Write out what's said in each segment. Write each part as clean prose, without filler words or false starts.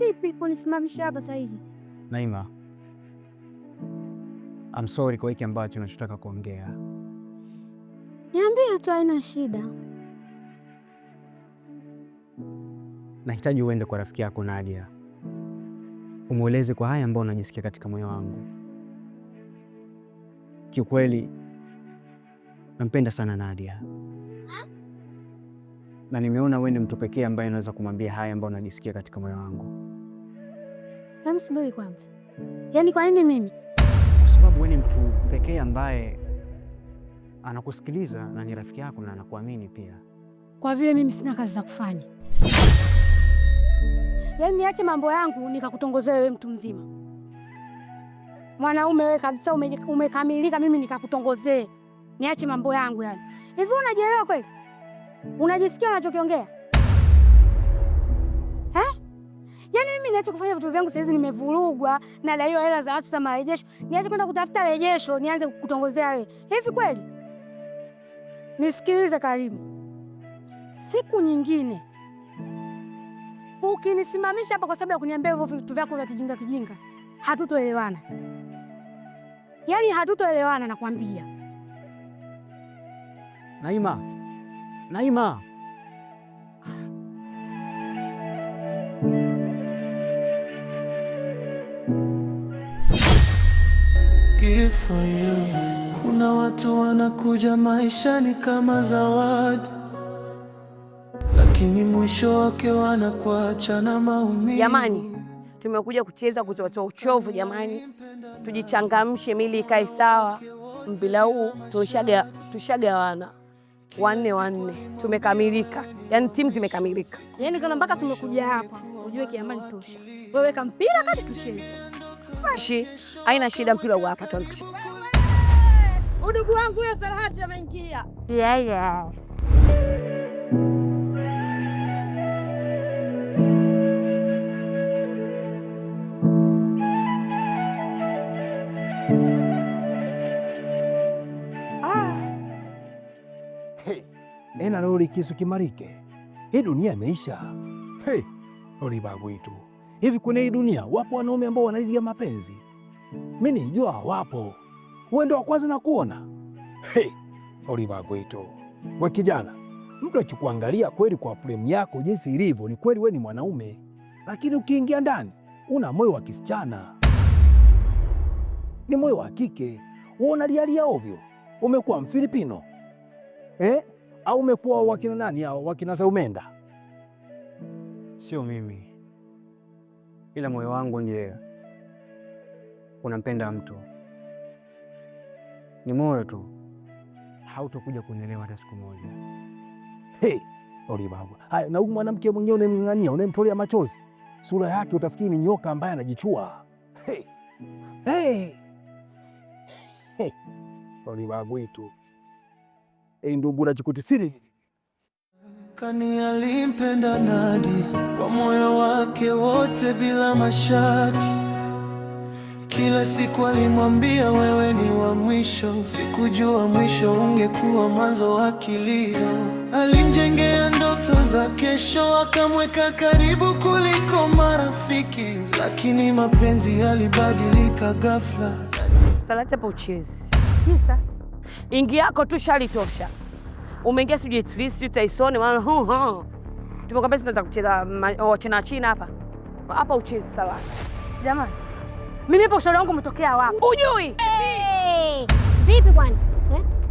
Vipi kunisimamisha hapa saa hizi? Naima, I'm sorry kwa hiki ambacho nachotaka kuongea. Niambie tu, haina shida. Nahitaji uende kwa rafiki yako Nadia, umweleze kwa haya ambayo unajisikia katika moyo wangu. Kiukweli nampenda sana Nadia, na nimeona wewe ni mtu pekee ambaye anaweza kumwambia haya ambayo unajisikia katika moyo wangu. Subiri kwanza, yaani kwa nini mimi? Kwa sababu wewe ni mtu pekee ambaye anakusikiliza na ni rafiki yako na anakuamini pia. Kwa vile mimi sina kazi za kufanya, yaani niache mambo yangu nikakutongozea wewe, mtu mzima, mwanaume wewe kabisa, umekamilika, mimi nikakutongozee? Niache mambo yangu yani? Hivi unajielewa kweli? Unajisikia unachokiongea? Yaani mimi niache kufanya vitu vyangu saizi, nimevurugwa na daiwa hela za watu za marejesho, niache kwenda kutafuta rejesho, nianze kukutongozea wewe? Hivi kweli? Nisikilize Karimu, siku nyingine ukinisimamisha hapa kwa sababu ya kuniambia hivyo vitu vyako vya kijinga kijinga, hatutoelewana. Yaani hatutoelewana nakwambia. Naima, Naima. Give for you. Kuna watu wanakuja maishani kama zawadi, lakini mwisho wake wanakuacha na maumivu. Jamani, tumekuja kucheza kutoa uchovu jamani. Tujichangamshe, mili ikae sawa. Mpira huu tushagawana 4-4. Tumekamilika. Yaani timu zimekamilika. Yaani kana mpaka tumekuja hapa, ujue kiamani tosha. Wewe kampira kati tucheze. Fashi, haina shida, mpira huu hapa tuanze kucheza. Udugu wangu ya Sarahati ameingia. Yeah. Ena lori kisu kimarike. Hii dunia imeisha. Hey, lori babu itu. Hivi kwenye hii dunia wapo wanaume ambao wanalilia mapenzi? Mimi nijua wapo. Wewe ndio wa kwanza na kuona. Hey, lori babu itu. Wewe kijana, mtu akikuangalia kweli kwa fremu yako jinsi ilivyo, ni kweli wewe ni mwanaume. Lakini ukiingia ndani, una moyo wa kisichana. Ni moyo wa kike. Wewe unalialia ovyo. Umekuwa Mfilipino. Au umekuwa wakina nani hao, wakina Zaumenda? Sio mimi, ila moyo wangu ndiye unampenda mtu. Ni moyo tu, hautokuja kunielewa hata siku moja. Hey, ori baba. Haya, na huyu mwanamke mwenyewe unamng'ang'ania, unamtolea machozi, sura yake utafikiri ni nyoka ambaye anajichua. Hey. Hey. Hey. Ori baba wetu. Ndugu na chikutisiri. Kani alimpenda Nadia kwa moyo wake wote bila masharti. Kila siku alimwambia wewe ni wa mwisho. Sikujua mwisho ungekuwa mwanzo wa kilio. Alimjengea ndoto za kesho, akamweka karibu kuliko marafiki, lakini mapenzi yalibadilika ghafla. Salata pa uchezi. Kisa ingi yako tu shalitosha. Umeingia sijui Tristi Tyson maana tumekwambia tunataka kucheza China hapa. Hapa uchezi Salata. Jamani, mimi hapo ushauri wangu umetokea wapi? Ujui? Vipi kwani?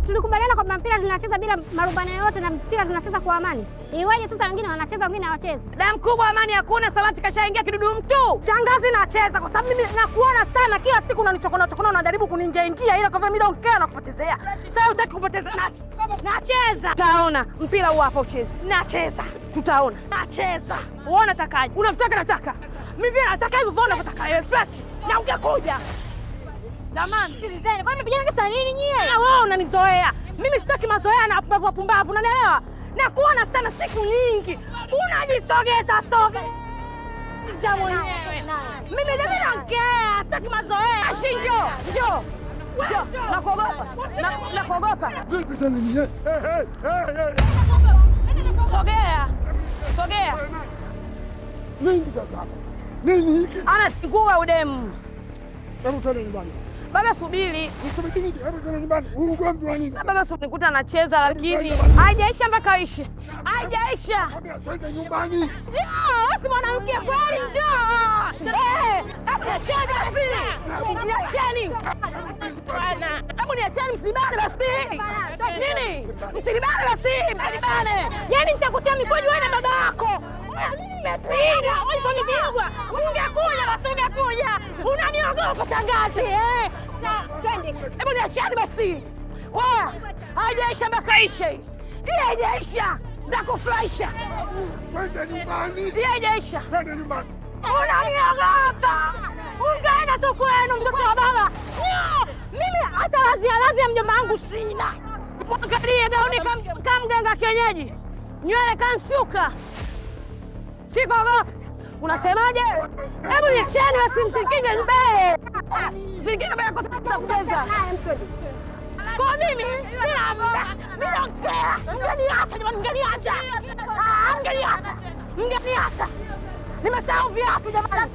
Tulikubaliana kwamba mpira tunacheza bila marumbano yoyote na mpira tunacheza kwa amani. Iwaje sasa wengine wanacheza wengine hawachezi? Damu kubwa amani hakuna, Salati kashaingia kidudu mtu. Shangazi nacheza kwa sababu mimi nakuona sana kila siku unanichokona unajaribu kuninjaingia ila kwa vile mimi don't care na kupotezea. Sasa utaki kupoteza nacheza. Taona mpira huu hapa uchezi. Nacheza. Tutaona. Nacheza. Uone takaje? Unataka nataka. Mimi pia nataka hivyo vona nataka wewe fresh. Na ungekuja. Jamani, sikilizeni. Kwani vijana kisa nini nyie? Wewe unanizoea. Mimi sitaki mazoea na pumbavu, unanielewa? Na kuona sana siku nyingi. Unajisogeza soge. Mimi ndio naongea, sitaki mazoea. Njoo. Nakuogopa. Vipi tena ni? Sogea. Nini sasa? Nini hiki? Anasingua udemu. Hebu twende nyumbani. Baba subiri. Nisubiri nini? Hebu twende nyumbani. Ugomvi wa nini? Baba nikuta anacheza lakini haijaisha mpaka ishe. Haijaisha. Twende nyumbani. Njoo, si mwanamke kweli njoo. Hebu niacheni basi. Niacheni. Bwana, hebu niacheni msinibane basi. Nini? Msinibane basi, msinibane. Yaani nitakutia mikojo wewe na baba yako. Mimi nimepinda. Wewe unanipigwa. Ungekuja basi ungekuja. Unaniogopa tangazi twende. Hebu niacheni basi. Wewe, haijaisha mpaka ishe. Hii haijaisha. Nakufurahisha. Twende nyumbani. Hii haijaisha. Twende nyumbani. Unaniogopa. Ungeenda tu kwenu mtoto wa baba. Mimi hata lazi ya mjomba wangu sina. Mwangalie gauni kama mganga kienyeji. Nywele kansuka. Sikogopa. Unasemaje? Hebu niacheni basi msikige mbele. Msikige mbele kwa sababu ya kucheza. Kwa mimi sina muda. Mimi don't care. Mngeniacha jamani, mngeniacha. Mngeniacha. Nimesahau viatu jamani.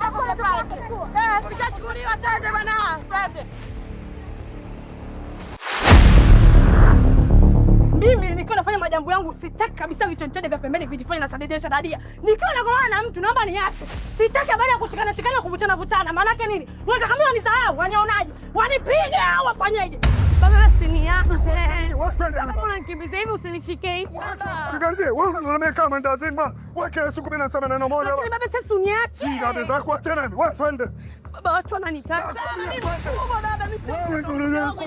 Kishachukuliwa twende bwana. Twende. Mimi nikiwa nafanya majambo yangu sitaki kabisa vichonchode vya pembeni vijifanye na sadedesha dadia. Nikiwa nagoana na mtu naomba niache. Sitaki habari ya kushikana shikana kuvutana vutana. Maana yake nini? Unataka mimi wanisahau, wanionaje? Wanipige au wafanyaje? Baba usiniache. Mbona nikimbize hivi usinishike hivi? Angalie, wewe unaona kama ndazima. Wewe kila siku mimi nasema neno moja. Lakini baba sasa uniache. Ndio zako tena. Wewe twende. Baba watu wananitaka.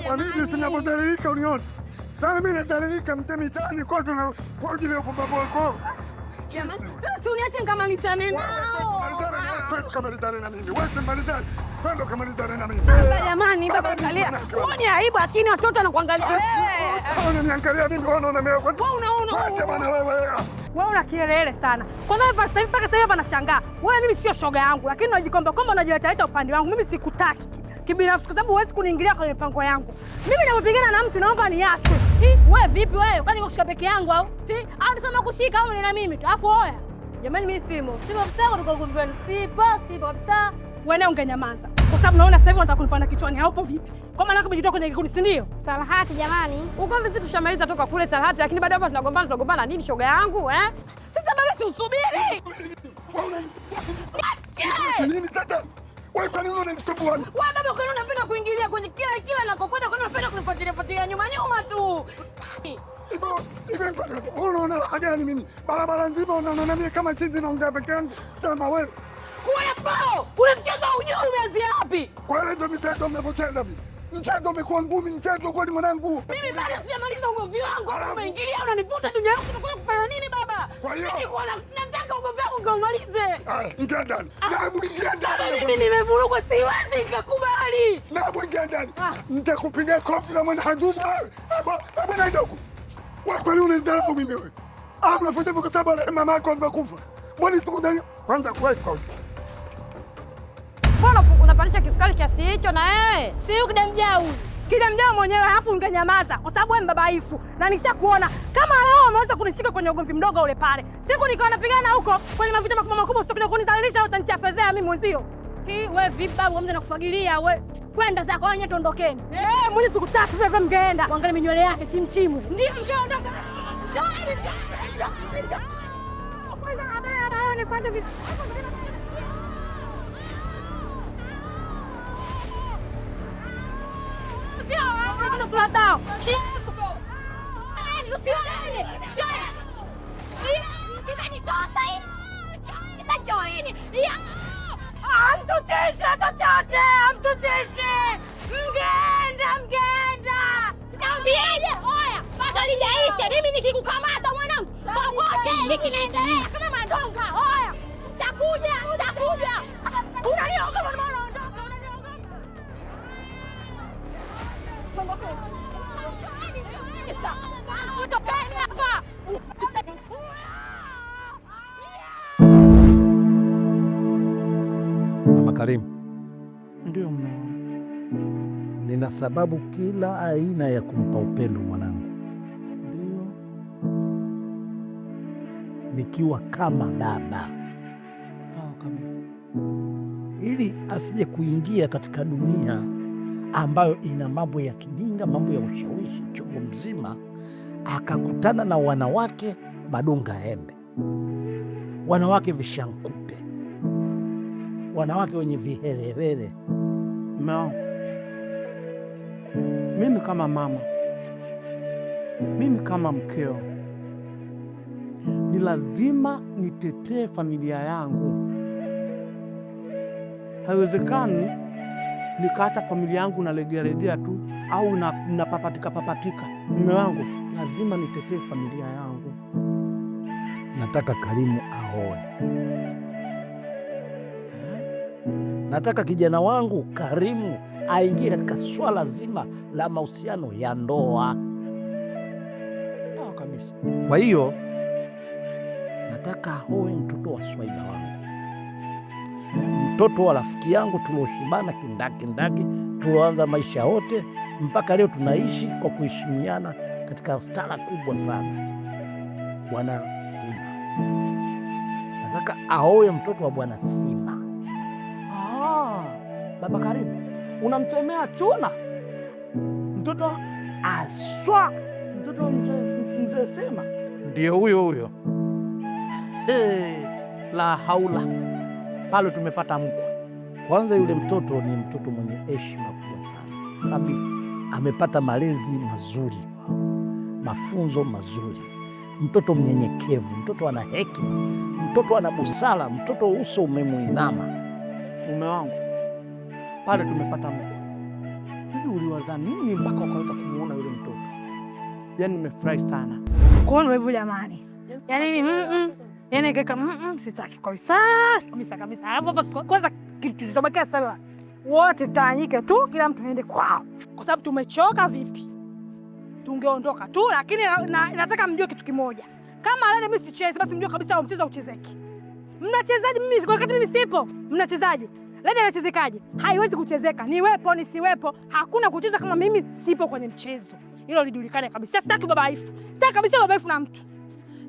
Kwa nini sinapodhalilika unione? Sasa mimi nadhalilika mtemi kote na kwa ajili ya baba wako. Jamani, sasa uniache nikamalizane nao. Kamalizane na mimi. Wewe malizane. Twende kamalizane na mimi. Baba jamani, baba angalia. Uone aibu lakini watoto wanakuangalia wewe. Unaniangalia mimi unaona mimi. Wewe unaona. Bwana wewe. Wewe una kielele sana. Kwanza mpaka sasa hivi anashangaa. Wewe mimi sio shoga yangu lakini unajikomba kwamba unajileta upande wangu. Mimi sikutaki kibinafsi kwa sababu huwezi kuniingilia kwenye mipango yangu. Mimi napopigana na mtu naomba niache. Wewe vipi wewe? Kwani nimekushika peke yangu au? Au unasema kushika au ni na mimi tu? Alafu oya. Jamani mimi simo kabisa kwa kugombana. Sipo kabisa. Wewe ungenyamaza. Kwa sababu naona sasa hivi unataka kunipanda kichwani. Haupo vipi? Kwa maana yako umejitoa kwenye kikundi si ndio? Salahati jamani. Ugomvi sisi tushamaliza toka kule Salahati lakini baada hapo tunagombana nini shoga yangu Sasa baba si usubiri. Nini sasa? Wewe kwa nini unanisumbua? Wewe baba kwa nini unapenda kuingilia kwenye kila ninapokwenda, kwa nini unapenda kunifuatilia nyuma tu? Hivi unaona haja ni mimi? Barabara nzima unaona mimi kama chizi naongea peke yangu. Sema wewe. Kuwepo! Ule mchezo ujue umeanzia wapi? Kwa hiyo ndio mchezo umevyocheza mimi. Mchezo umekuwa ngumi, mchezo kweli mwanangu. Mimi bado sijamaliza ugomvi wangu. Umeingilia unanivuta dunia yangu tunakuja kufanya nini baba? Kwa hiyo nilikuwa nataka ugomvi wangu umalize. Ingia ndani. Nabu ingia ndani. Mimi nimevurugwa siwezi nikakubali. Nabu ingia ndani. Nitakupiga kofi na mwana hajuma. Hebu naenda huko. Wewe kweli unanidharau mimi wewe? Unafanya hivyo kwa sababu mama yako alikufa. Mbona sikudai? Kwanza kwa mbona unapandisha kikali kiasi hicho na wewe? Si kidamjau. Kidamjau mwenyewe alafu ungenyamaza kwa sababu wewe mbabaifu. Na nishakuona kama leo umeweza kunishika kwenye ugomvi mdogo ule pale. Siku nikiwa napigana huko kwenye mavita makubwa usitokee kunidhalilisha au utanichafezea mimi mwenzio. Wewe vipi babu, mimi nakufagilia wewe. Kwenda zako wenyewe tuondokeni. Mwenye sikutaka vile mngeenda. Angalia minywele yake chimchimu. Ndio mngeondoka. Mgeenda. Niambieje? Oya, bado halijaisha. Mimi nikikukamata mwanangu, popote nikinaendelea kama mandonga. Oya, nitakuja. Unaniogopa maana unaondoka, Utokeni hapa. Mama Karim. Ndio mume. Nina sababu kila aina ya kumpa upendo mwanangu. Ndio. Nikiwa kama baba. Sawa kabisa. ili asije kuingia katika dunia ambayo ina mambo ya kijinga, mambo ya ushawishi chungu mzima, akakutana na wanawake madonga embe, wanawake vishankupe, wanawake wenye vihelewele. No. Mimi kama mama, mimi kama mkeo, ni lazima nitetee familia yangu. Haiwezekani nikaacha familia yangu nalegea tu au napapatika. Mume wangu, lazima nitetee familia yangu. Nataka Karimu aoe. Nataka kijana wangu Karimu aingie katika swala zima la mahusiano ya ndoa. Sawa kabisa. Kwa hiyo nataka aoe mtoto wa Swaiba wangu, mtoto wa rafiki yangu tulioshibana kindaki, tulioanza maisha yote mpaka leo tunaishi kwa kuheshimiana katika stara kubwa sana, Bwana Sima. Nataka aoe mtoto wa Bwana Sima. Baba Karimu, unamsemea Chuna? Mtoto aswa, mtoto wa mzee Sima? Ndio huyo. La haula, pale tumepata mkwe. Kwanza yule mtoto ni mtoto mwenye heshima kubwa sana kabisa, amepata malezi mazuri, mafunzo mazuri, mtoto mnyenyekevu, mtoto ana hekima, mtoto ana busara, mtoto uso umemuinama. Mume wangu, pale tumepata mkwe. Hivi uliwaza nini mpaka ukaweza kumuona yule mtoto? Yaani nimefurahi sana kuona hivyo jamani. Yaani kaka sitaki kabisa. Hapo kwanza kilichobakia sasa wote tawanyike tu, kila mtu aende kwao. Kwa sababu tumechoka vipi? Tungeondoka tu, lakini nataka mjue kitu kimoja. Kama leo mimi sichezi, basi mjue kabisa mchezo uchezeki. Mnachezaje mimi wakati mimi sipo? Mnachezaje? Leo anachezekaje? Haiwezi kuchezeka. Niwepo nisiwepo, hakuna kucheza kama mimi sipo kwenye mchezo. Hilo lijulikane kabisa. Sitaki babaifu. Sitaki kabisa babaifu na mtu.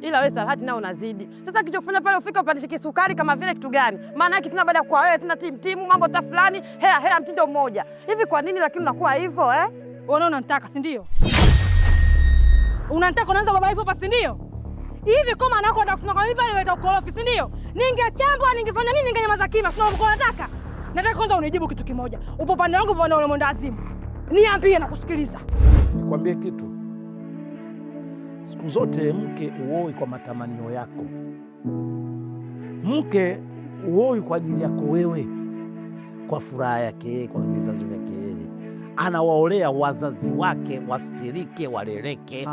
Ila wewe Salhati nao unazidi. Sasa kichokufanya pale ufika upandishe kisukari kama vile kitu gani? Maana yake tena baada ya kwa wewe tena timu mambo ta fulani, hea mtindo mmoja. Hivi kwa nini lakini unakuwa hivyo eh? Wewe unanitaka, si ndio? Unanitaka unaanza babaifu hapa, si ndio? Hivi kama anako ndafuna kwa mimi pale wewe ukorofi, si ndio? Ningechambwa, ningefanya nini, ningenyamaza kimya. Sio uko nataka. Nataka kwanza unijibu kitu kimoja. Upo pande wangu, upo pande wa mwenda azimu. Niambie na kusikiliza. Nikwambie kitu. Siku zote mke uoi kwa matamanio yako. Mke uoi kwa ajili yako wewe, kwa furaha yake, kwa vizazi vyake. Anawaolea wazazi wake wastirike, waleleke.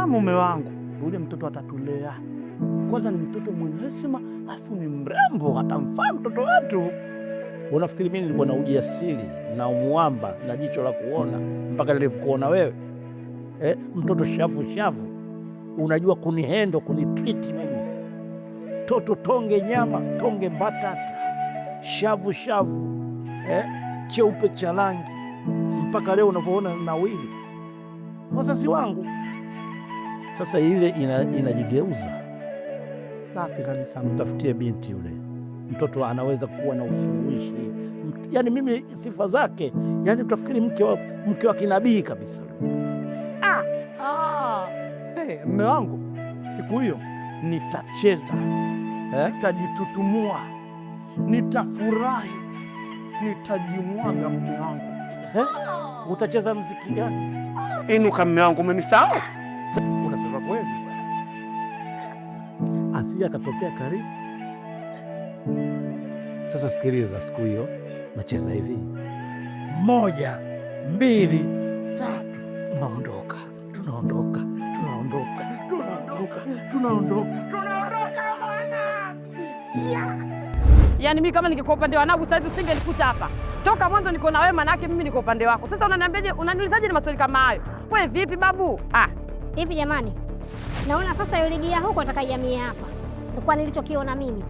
Mume wangu, yule mtoto atatulea. Kwanza ni mtoto mwenye heshima, afu ni mrembo, atamfaa mtoto wetu. Unafikiri mimi nilikuwa na ujasiri na umwamba na jicho la kuona mpaka nilivyokuona wewe? Mtoto shavu, unajua kunihendo, kunitreat mimi. Toto tonge nyama, tonge mbatata, shavu, cheupe cha rangi, mpaka leo unavyoona nawili wazazi wangu. Sasa ile inajigeuza. Safi kabisa. Mtafutie binti yule. Mtoto anaweza kuwa na usuluhishi. Yaani mimi sifa zake, yaani utafikiri mke wa kinabii kabisa. Mume wangu, siku hiyo nitacheza, nitajitutumua, nitafurahi, nitajimwaga. Mume wangu, utacheza muziki gani? Inuka mume wangu, umenisahau? Unasema kweli? Asija katokea karibu. Sasa sikiliza, siku hiyo nacheza hivi: 1, 2, 3, tunaondoka. Yaani mimi kama ningekuwa upande wangu sasa hivi usingenikuta hapa. Toka mwanzo niko na wewe, manake mimi niko upande wako. Sasa unaniambiaje, unaniulizaje ni maswali kama hayo? Wewe vipi babu? Hivi jamani, naona sasa yuligia huko atakayamia hapa. Kwa nilichokiona mimi.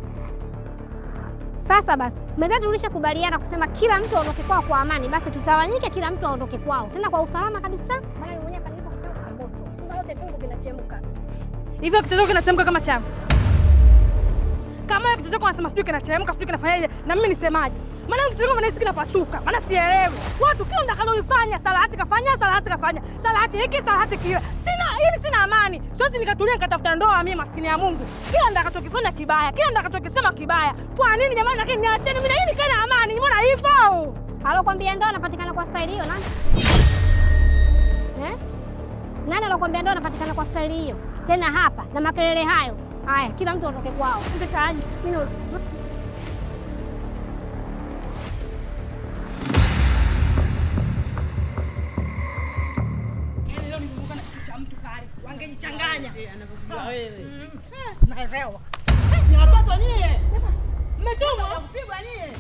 Sasa basi, mezani tulishakubaliana kusema kila mtu aondoke kwao kwa amani, basi tutawanyike, kila mtu aondoke kwao. Tena kwa usalama kabisa. Maana yeye mwenyewe kanipa kusema kwa moto. Kumbe yote tungu kinachemka. Hivyo kitendo kinachemka kama changu. Kama kitendo kinasema sijui kinachemka, sijui kinafanyaje, na mimi nisemaje? Maana ukitaka mnahisi kinapasuka. Maana sielewi. Watu kila mtakaloifanya Salahati kafanya, Salahati kafanya. Salahati hiki, Salahati kile. Sina amani. Siwezi nikatulia nikatafuta ndoa mimi maskini ya Mungu. Kila ndakachokifanya kibaya, kila ndakachokisema kibaya. Kwa nini jamani, lakini niacheni mimi na hii kana amani. Mbona hivyo? Alokuambia ndoa inapatikana kwa staili hiyo nani? Nani alokuambia ndoa inapatikana kwa staili hiyo? Tena hapa na makelele hayo. Haya, kila mtu aondoke kwao. Mtaaji. Mimi wangejichanganya. Wewe. Naelewa. Ni watoto nyie. Mmetumwa kupigwa nyie.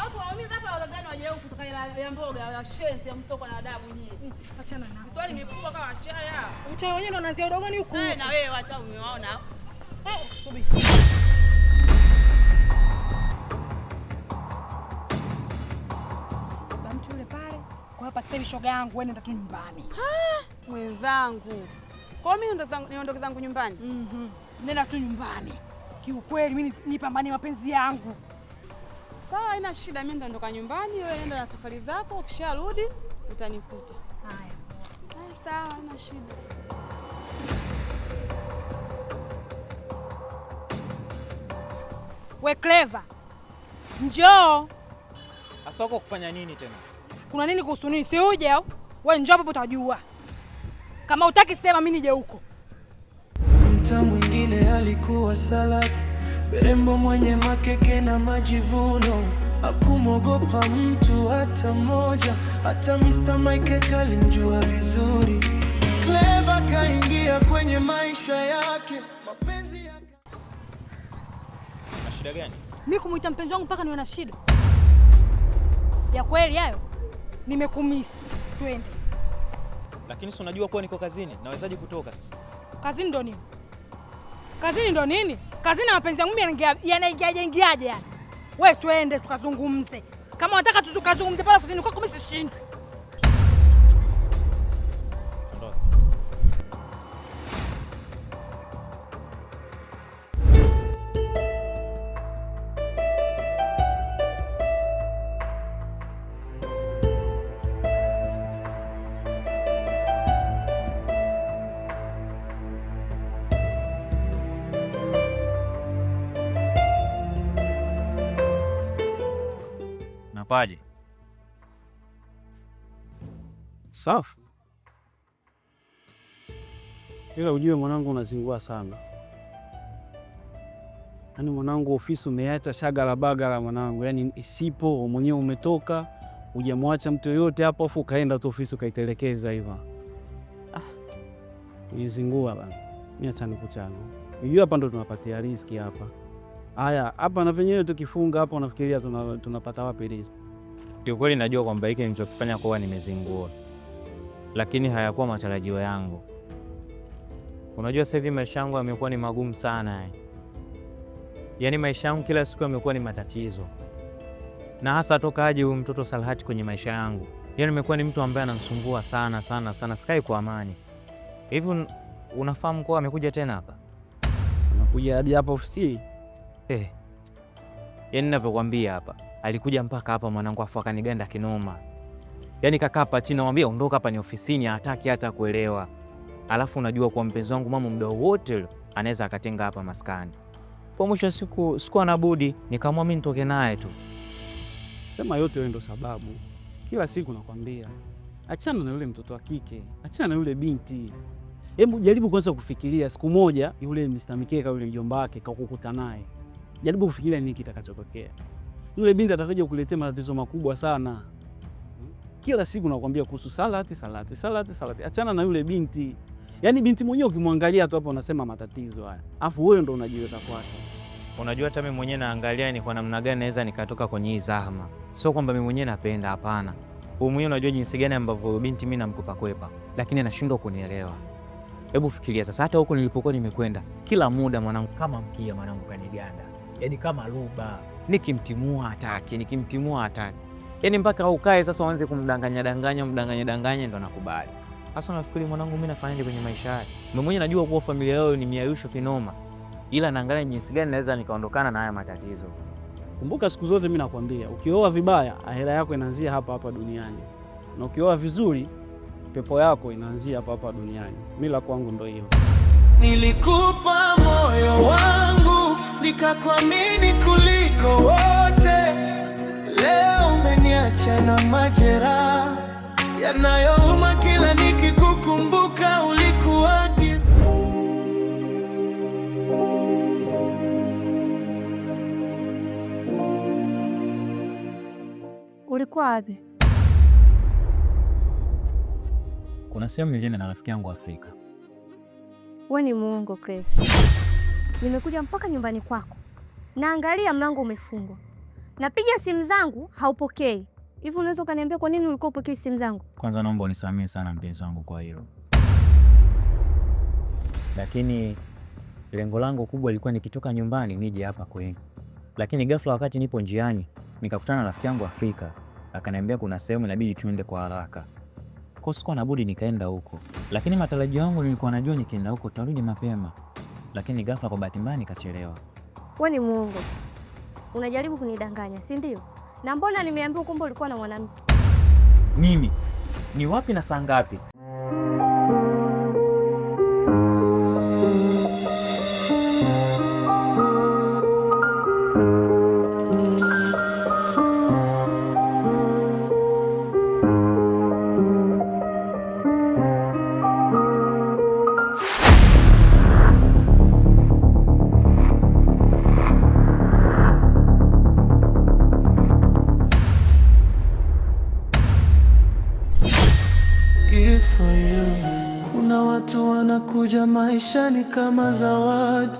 Watu waumiza hapa wazagani waje huku kutoka ya mboga ya shenzi ya msoko na adabu nyie. Achana nao. Swali mikubwa kama achaya. Uchawi wenyewe ndo unaanzia udogoni huku. Na wewe wacha umewaona. Subiri. Mtu yule pale. Kwa hapa sasa shoga yangu wewe nenda tu nyumbani. Mwenzangu. Kwa mimi niondoke zangu nyumbani? Nenda tu nyumbani. Kiukweli mimi nipambanie mapenzi yangu. Sawa, haina shida, mimi nitaondoka nyumbani, wewe nenda na safari zako, ukisharudi utanikuta. Haya. Sawa, haina shida. We Clever. Njoo. Asoko kufanya nini tena? Kuna nini kuhusu nini? Si uje au? Wewe njoo hapo utajua. Kama utaki sema mimi nije huko. Mta mwingine alikuwa Salati, Berembo mwenye makeke na majivuno, hakumwogopa mtu hata mmoja, hata Mr. Mike kalimjua vizuri. Clever kaingia kwenye maisha yake, mapenzi yake. Na shida gani? Mimi kumuita mpenzi wangu mpaka niwe na shida? Ya kweli hayo? Nimekumisi. Twende. Lakini si unajua kuwa niko kazini, nawezaje kutoka sasa? Kazini ndo nini? Kazini ndo nini? Kazini na mapenzi yangu mimi yanaingiaje yani? Wewe twende tukazungumze. Kama unataka tukazungumze pale ofisini kwako mimi sishindwi. Ondoka. Napaje? Safi. Ila ujue mwanangu unazingua sana. Yaani mwanangu ofisi umeacha shagala bagala mwanangu. Yaani isipo mwenyewe umetoka, hujamwacha mtu yoyote hapo afu kaenda tu ofisi ukaitelekeza hivyo. Unizingua bana. Mimi acha nikuchana. Unajua hapa ndo tunapatia riziki hapa. Haya, hapa na venyewe tukifunga hapa unafikiria tunapata wapi riziki? Ndio kweli najua kwamba hiki nilichokifanya kwa nimezingua. Lakini hayakuwa matarajio yangu. Unajua sasa hivi maisha yangu yamekuwa ni magumu sana. Yaani maisha yangu kila siku yamekuwa ni matatizo. Na hasa toka aje huyu mtoto Salahati kwenye maisha yangu. Yaani nimekuwa ni mtu ambaye ananisumbua sana sana sana. Sikai kwa amani. Hivi unafahamu kwa amekuja tena hapa? Anakuja hadi hapa ofisi? Yaani ninavyokuambia hapa, alikuja mpaka hapa mwanangu afu akaniganda kinoma. Yaani kakaa hapa chini namwambia ondoka hapa ni ofisini, hataki hata kuelewa. Alafu unajua kwa mpenzi wangu mama muda wote anaweza akatenga hapa maskani. Kwa mwisho sikuwa na budi, nikaamua mimi nitoke naye tu. Sema yote wewe ndo sababu. Kila siku nakwambia, achana na yule mtoto wa kike, achana na yule binti. Hebu jaribu kwanza kufikiria siku moja yule Mr. Mikeka yule mjomba wake kakukuta naye. Jaribu kufikiria nini kitakachotokea. Yule binti atakuja kukuletea matatizo makubwa sana. Kila siku nakwambia kuhusu Salahati, Salahati, Salahati, Salahati. Achana na yule binti. Yaani binti mwenyewe ukimwangalia tu hapo unasema matatizo haya. Alafu wewe ndo unajiweka kwake. Unajua hata mimi mwenyewe naangalia ni kwa namna gani naweza nikatoka kwenye hii zahama. Sio kwamba mimi mwenyewe napenda, hapana. Wewe mwenyewe unajua jinsi gani ambavyo binti mimi namkupa kwepa, lakini anashindwa kunielewa. Hebu fikiria sasa, hata huko nilipokuwa nimekwenda, kila muda mwanangu kama mkia mwanangu kaniganda. Yaani kama luba. Nikimtimua hataki, nikimtimua hataki. Yaani mpaka ukae sasa uanze kumdanganya danganya ndo nakubali. Sasa nafikiri mwanangu mimi nafanyaje kwenye maisha haya? Mimi mwenyewe najua kuwa familia yao ni miayusho kinoma. Ila naangalia jinsi gani naweza nikaondokana na haya matatizo. Kumbuka siku zote mimi nakwambia, ukioa vibaya ahera yako inaanzia hapa hapa duniani, na ukioa vizuri pepo yako inaanzia hapa hapa duniani. Mimi la kwangu ndo hilo. Nilikupa moyo wangu nikakuamini kuliko wote, leo umeniacha na majeraha yanayouma kila nikikukumbuka. Ulikuwa wapi? Kuna sehemu nilienda na rafiki yangu Afrika. Wewe ni muongo Chris. Nimekuja mpaka nyumbani kwako, naangalia mlango umefungwa, napiga simu zangu haupokei. Hivi unaweza ukaniambia kwa nini ulikuwa upokei simu zangu? Kwanza naomba unisamehe sana mpenzi wangu kwa hilo, lakini lengo langu kubwa lilikuwa nikitoka nyumbani nije hapa kwenu, lakini ghafla wakati nipo njiani nikakutana na rafiki yangu Afrika, akaniambia kuna sehemu inabidi tuende kwa haraka. Kwa sikuwa na budi nikaenda huko, lakini matarajio yangu nilikuwa najua nikienda huko tarudi mapema, lakini ghafla kwa bahati mbaya nikachelewa. Wewe ni muongo, unajaribu kunidanganya, si ndio? Na mbona nimeambiwa kwamba ulikuwa na mwanamke? Mimi ni wapi na saa ngapi? Kuna watu wanakuja maishani kama zawadi,